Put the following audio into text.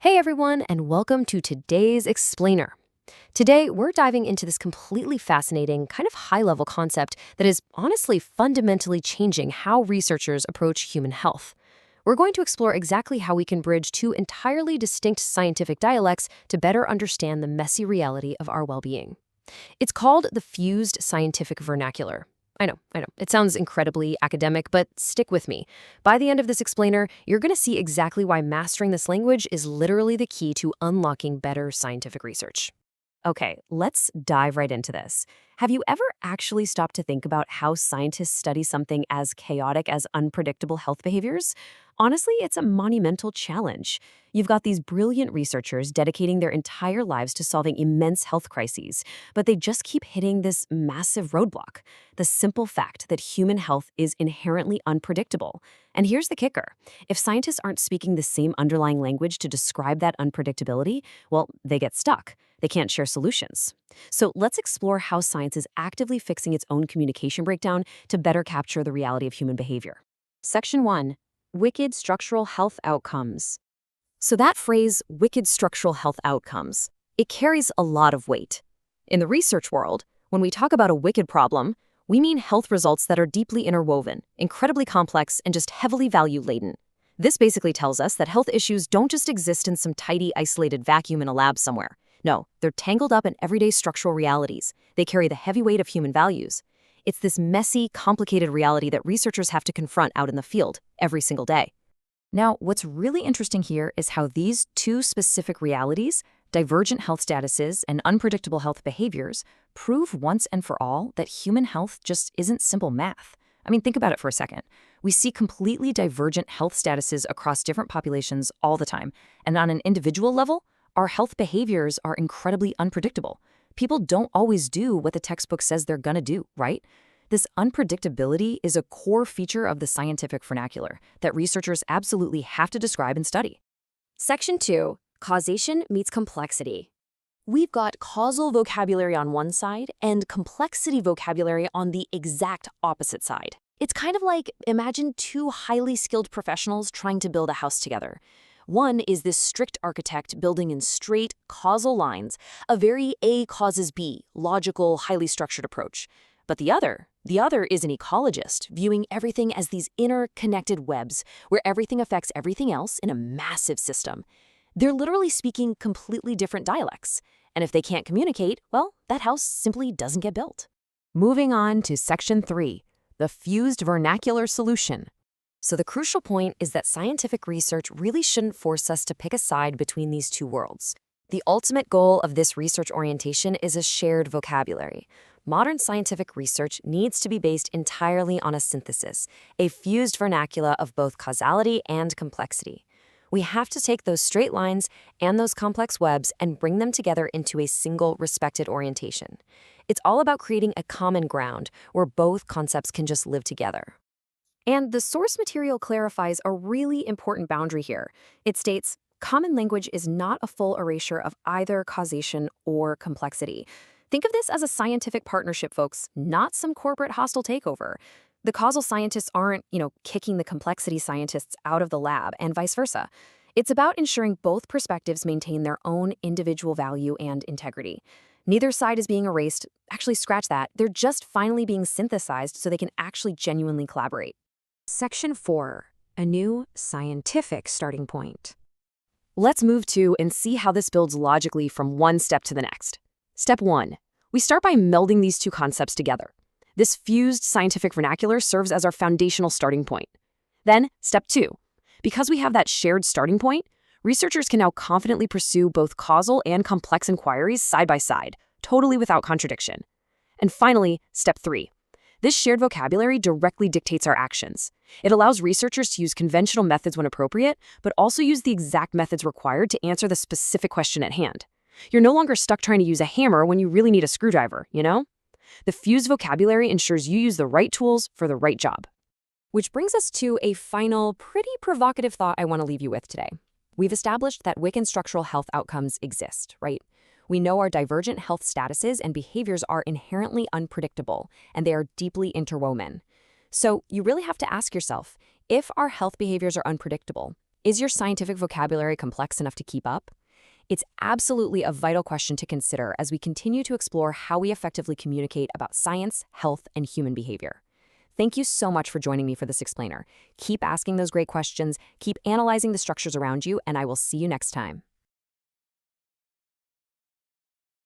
Hey everyone, and welcome to today's Explainer. Today, we're diving into this completely fascinating, kind of high-level concept that is honestly fundamentally changing how researchers approach human health. We're going to explore exactly how we can bridge two entirely distinct scientific dialects to better understand the messy reality of our well-being. It's called the fused scientific vernacular. I know. It sounds incredibly academic, but stick with me. By the end of this explainer, you're going to see exactly why mastering this language is literally the key to unlocking better scientific research. Okay, let's dive right into this. Have you ever actually stopped to think about how scientists study something as chaotic as unpredictable health behaviors? Honestly, it's a monumental challenge. You've got these brilliant researchers dedicating their entire lives to solving immense health crises, but they just keep hitting this massive roadblock: the simple fact that human health is inherently unpredictable. And here's the kicker: if scientists aren't speaking the same underlying language to describe that unpredictability, well, they get stuck. They can't share solutions. So let's explore how science is actively fixing its own communication breakdown to better capture the reality of human behavior. Section 1. Wicked structural health outcomes. So that phrase, wicked structural health outcomes, it carries a lot of weight. In the research world, when we talk about a wicked problem, we mean health results that are deeply interwoven, incredibly complex, and just heavily value-laden. This basically tells us that health issues don't just exist in some tidy, isolated vacuum in a lab somewhere. No, they're tangled up in everyday structural realities. They carry the heavy weight of human values. It's this messy, complicated reality that researchers have to confront out in the field every single day. Now, what's really interesting here is how these two specific realities, divergent health statuses and unpredictable health behaviors, prove once and for all that human health just isn't simple math. I mean, think about it for a second. We see completely divergent health statuses across different populations all the time, and on an individual level, our health behaviors are incredibly unpredictable. People don't always do what the textbook says they're gonna do, right? This unpredictability is a core feature of the scientific vernacular that researchers absolutely have to describe and study. Section 2. Causation meets complexity. We've got causal vocabulary on one side and complexity vocabulary on the exact opposite side. It's kind of like, imagine two highly skilled professionals trying to build a house together. One is this strict architect building in straight, causal lines, a very A causes B, logical, highly structured approach. But the other is an ecologist, viewing everything as these interconnected webs, where everything affects everything else in a massive system. They're literally speaking completely different dialects. And if they can't communicate, well, that house simply doesn't get built. Moving on to Section 3, the fused vernacular solution. So the crucial point is that scientific research really shouldn't force us to pick a side between these two worlds. The ultimate goal of this research orientation is a shared vocabulary. Modern scientific research needs to be based entirely on a synthesis, a fused vernacular of both causality and complexity. We have to take those straight lines and those complex webs and bring them together into a single, respected orientation. It's all about creating a common ground where both concepts can just live together. And the source material clarifies a really important boundary here. It states, common language is not a full erasure of either causation or complexity. Think of this as a scientific partnership, folks, not some corporate hostile takeover. The causal scientists aren't, kicking the complexity scientists out of the lab, and vice versa. It's about ensuring both perspectives maintain their own individual value and integrity. Neither side is being erased. Actually, scratch that. They're just finally being synthesized so they can actually genuinely collaborate. Section 4. A new scientific starting point. Let's move to and see how this builds logically from one step to the next. Step 1. We start by melding these two concepts together. This fused scientific vernacular serves as our foundational starting point. Then, Step 2. Because we have that shared starting point, researchers can now confidently pursue both causal and complex inquiries side by side, totally without contradiction. And finally, Step 3. This shared vocabulary directly dictates our actions. It allows researchers to use conventional methods when appropriate, but also use the exact methods required to answer the specific question at hand. You're no longer stuck trying to use a hammer when you really need a screwdriver, The fused vocabulary ensures you use the right tools for the right job. Which brings us to a final, pretty provocative thought I want to leave you with today. We've established that wicked structural health outcomes exist, right? We know our divergent health statuses and behaviors are inherently unpredictable, and they are deeply interwoven. So you really have to ask yourself, if our health behaviors are unpredictable, Is your scientific vocabulary complex enough to keep up? It's absolutely a vital question to consider as we continue to explore how we effectively communicate about science, health, and human behavior. Thank you so much for joining me for this explainer. Keep asking those great questions, keep analyzing the structures around you, and I will see you next time.